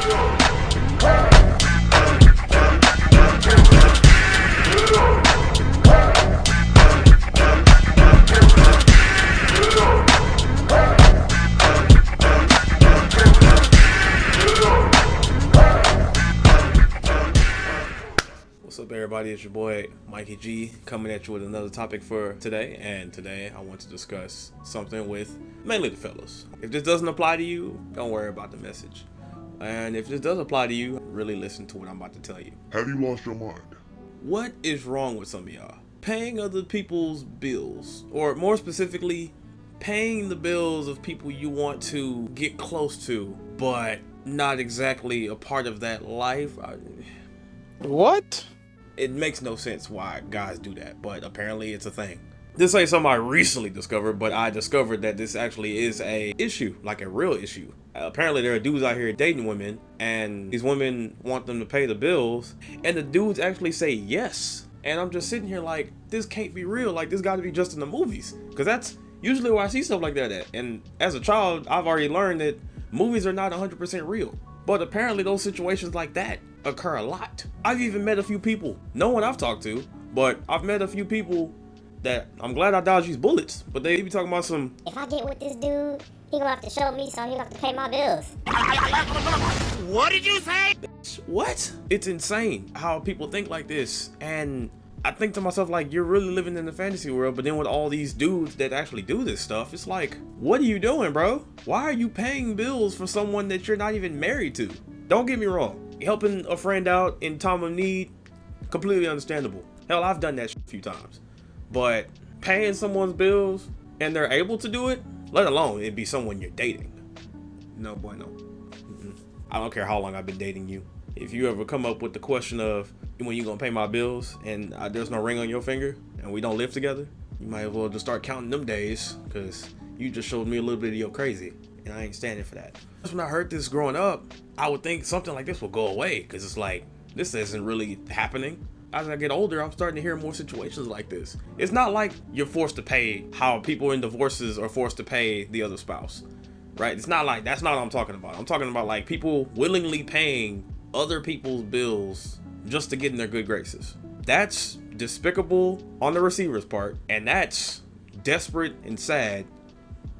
What's up, everybody? It's your boy Mikey G coming at you with another topic for today. And today I want to discuss something with mainly the fellas. If this doesn't apply to you, don't worry about the message. And if this does apply to you, really listen to what I'm about to tell you. Have you lost your mind? What is wrong with some of y'all? Paying other people's bills, or more specifically, paying the bills of people you want to get close to, but not exactly a part of that life. What? It makes no sense why guys do that, but apparently it's a thing. This ain't something I recently discovered, but I discovered that this actually is a issue, like a real issue. Apparently there are dudes out here dating women, and these women want them to pay the bills, and the dudes actually say yes. And I'm just sitting here like, this can't be real. Like, this got to be just in the movies, because that's usually where I see stuff like that at. And as a child, I've already learned that movies are not 100% real. But apparently those situations like that occur a lot. I've even met a few people, no one I've talked to, but I've met a few people that I'm glad I dodged these bullets, but they be talking about some, if I get with this dude, he gonna have to show me something, he gonna have to pay my bills. What did you say? what? It's insane how people think like this. And I think to myself, like, you're really living in the fantasy world, but then with all these dudes that actually do this stuff, it's like, what are you doing, bro? Why are you paying bills for someone that you're not even married to? Don't get me wrong. Helping a friend out in time of need, completely understandable. Hell, I've done that a few times. But paying someone's bills and they're able to do it, let alone it be someone you're dating. No, boy, no. I don't care how long I've been dating you. If you ever come up with the question of when you gonna pay my bills and there's no ring on your finger and we don't live together, you might as well just start counting them days, because you just showed me a little bit of your crazy, and I ain't standing for that. When I heard this growing up, I would think something like this will go away, because it's like, this isn't really happening. As I get older, I'm starting to hear more situations like this. It's not like you're forced to pay how people in divorces are forced to pay the other spouse, right? It's not like, that's not what I'm talking about. I'm talking about like people willingly paying other people's bills just to get in their good graces. That's despicable on the receiver's part, and that's desperate and sad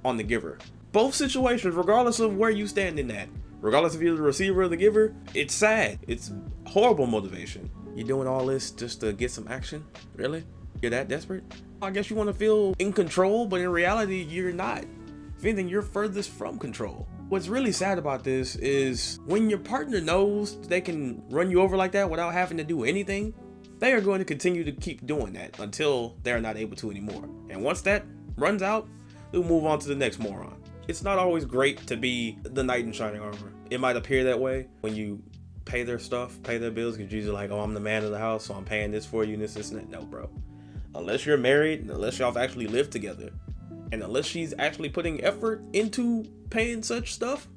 on the giver. Both situations, regardless of where you stand in that, regardless if you're the receiver or the giver, it's sad. It's horrible motivation. You're doing all this just to get some action? Really? You're that desperate? I guess you want to feel in control, but in reality, you're not. If anything, you're furthest from control. What's really sad about this is when your partner knows they can run you over like that without having to do anything, they are going to continue to keep doing that until they're not able to anymore. And once that runs out, they'll move on to the next moron. It's not always great to be the knight in shining armor. It might appear that way when you pay their stuff, pay their bills, because you're usually like, oh, I'm the man of the house, so I'm paying this for you and this and that. No, bro. Unless you're married, and unless y'all have actually lived together, and unless she's actually putting effort into paying such stuff,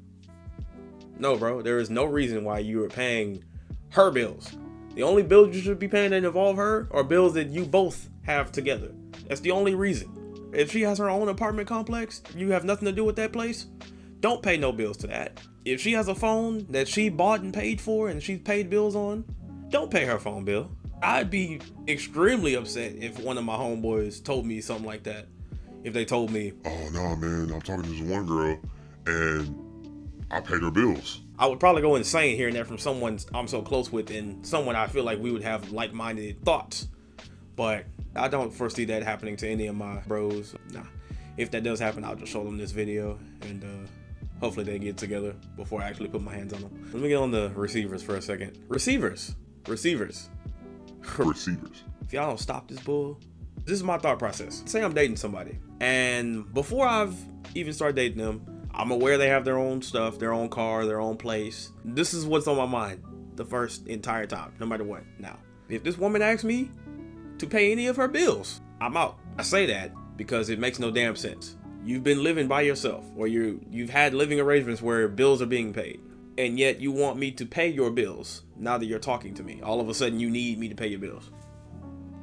no, bro, there is no reason why you are paying her bills. The only bills you should be paying that involve her are bills that you both have together. That's the only reason. If she has her own apartment complex, you have nothing to do with that place, don't pay no bills to that. If she has a phone that she bought and paid for and she's paid bills on, don't pay her phone bill. I'd be extremely upset if one of my homeboys told me something like that. If they told me, Oh no, man, I'm talking to this one girl and I paid her bills. I would probably go insane hearing that from someone I'm so close with and someone I feel like we would have like-minded thoughts. But I don't foresee that happening to any of my bros. Nah. If that does happen, I'll just show them this video and hopefully they get together before I actually put my hands on them. Let me get on the receivers for a second. Receivers. Receivers. If y'all don't stop this bull, this is my thought process. Say I'm dating somebody, and before I've even started dating them, I'm aware they have their own stuff, their own car, their own place. This is what's on my mind the first entire time, no matter what. Now, if this woman asks me to pay any of her bills, I'm out. I say that because it makes no damn sense. You've been living by yourself, or you've had living arrangements where bills are being paid, and yet you want me to pay your bills now that you're talking to me. All of a sudden you need me to pay your bills.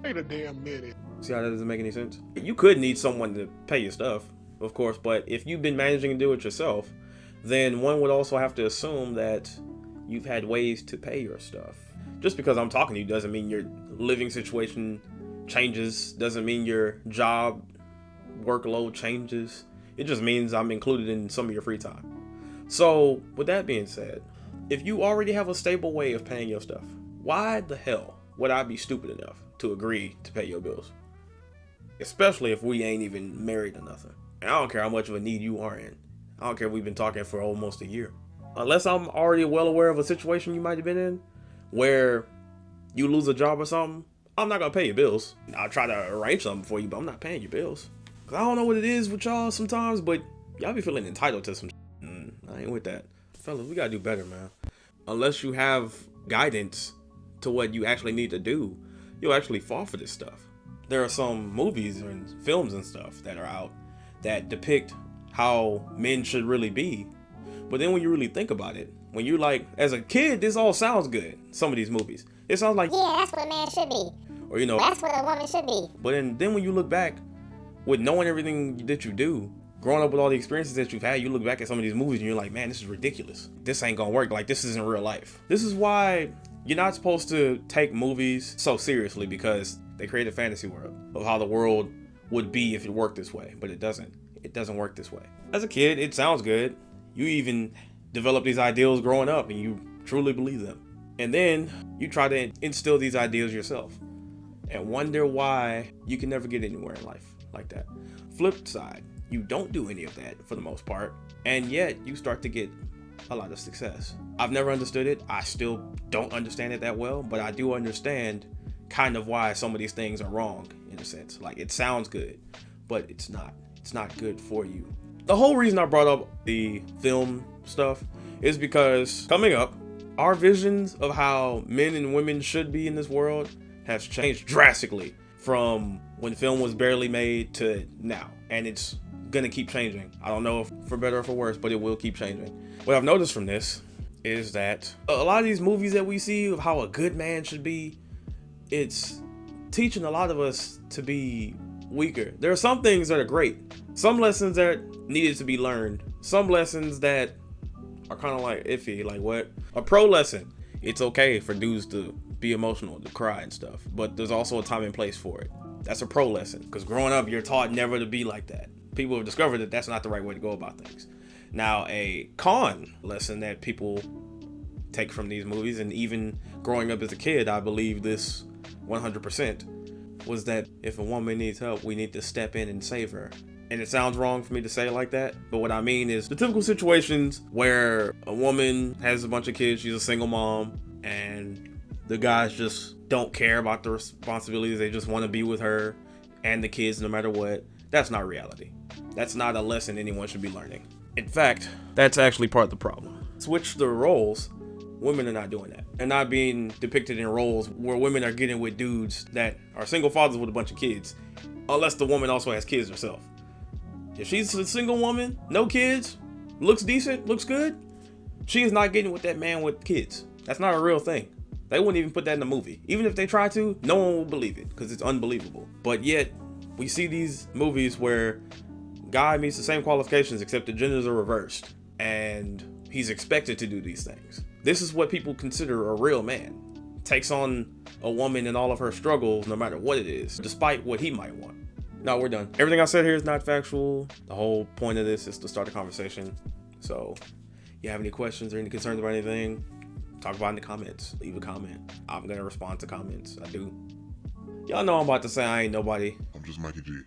Wait a damn minute. See how that doesn't make any sense? You could need someone to pay your stuff, of course, but if you've been managing to do it yourself, then one would also have to assume that you've had ways to pay your stuff. Just because I'm talking to you doesn't mean your living situation changes, doesn't mean your job workload changes. It just means I'm included in some of your free time. So with that being said, if you already have a stable way of paying your stuff, why the hell would I be stupid enough to agree to pay your bills? Especially if we ain't even married or nothing. And I don't care how much of a need you are in. I don't care if we've been talking for almost a year. Unless I'm already well aware of a situation you might have been in where you lose a job or something, I'm not gonna pay your bills. I'll try to arrange something for you, but I'm not paying your bills. Cause I don't know what it is with y'all sometimes, but y'all be feeling entitled to some I ain't with that. Fellas, we gotta do better, man. Unless you have guidance to what you actually need to do, you'll actually fall for this stuff. There are some movies and films and stuff that are out that depict how men should really be. But then when you really think about it, when you're like, as a kid, this all sounds good. Some of these movies. It sounds like, Yeah, that's what a man should be. or you know, That's what a woman should be. but then when you look back with knowing everything that you do, growing up with all the experiences that you've had, you look back at some of these movies and you're like, man, this is ridiculous. This ain't gonna work. Like, this isn't real life. This is why you're not supposed to take movies so seriously, because they create a fantasy world of how the world would be if it worked this way, but it doesn't. It doesn't work this way. As a kid, it sounds good. You even develop these ideals growing up and you truly believe them. And then you try to instill these ideas yourself and wonder why you can never get anywhere in life like that. Flip side, you don't do any of that for the most part, and yet you start to get a lot of success. I've never understood it. I still don't understand it that well, but I do understand kind of why some of these things are wrong in a sense. Like, it sounds good, but it's not. It's not good for you. The whole reason I brought up the film stuff is because coming up, our visions of how men and women should be in this world has changed drastically from when film was barely made to now. And it's gonna keep changing. I don't know if for better or for worse, but it will keep changing. What I've noticed from this is that a lot of these movies that we see of how a good man should be, it's teaching a lot of us to be weaker. There are some things that are great. Some lessons that needed to be learned. Some lessons that are kind of like iffy. Like what? A pro lesson. It's okay for dudes to be emotional, to cry and stuff. But there's also a time and place for it. That's a pro lesson. Because growing up, you're taught never to be like that. People have discovered that that's not the right way to go about things. Now, a con lesson that people take from these movies, and even growing up as a kid, I believe this 100%, was that if a woman needs help, we need to step in and save her. And it sounds wrong for me to say it like that, but what I mean is the typical situations where a woman has a bunch of kids, she's a single mom, and the guys just don't care about the responsibilities. They just want to be with her and the kids no matter what. That's not reality. That's not a lesson anyone should be learning. In fact, that's actually part of the problem. Switch the roles. Women are not doing that. They're not being depicted in roles where women are getting with dudes that are single fathers with a bunch of kids, unless the woman also has kids herself. If she's a single woman, no kids, looks decent, looks good, she is not getting with that man with kids. That's not a real thing. They wouldn't even put that in the movie. Even if they try to, no one will believe it because it's unbelievable. But yet, we see these movies where guy meets the same qualifications except the genders are reversed and he's expected to do these things. This is what people consider a real man. Takes on a woman and all of her struggles no matter what it is, despite what he might want. No, we're done. Everything I said here is not factual. The whole point of this is to start a conversation. So, you have any questions or any concerns about anything, talk about it in the comments. Leave a comment. I'm gonna respond to comments. I do. Y'all know I'm about to say I ain't nobody. I'm just Mikey G.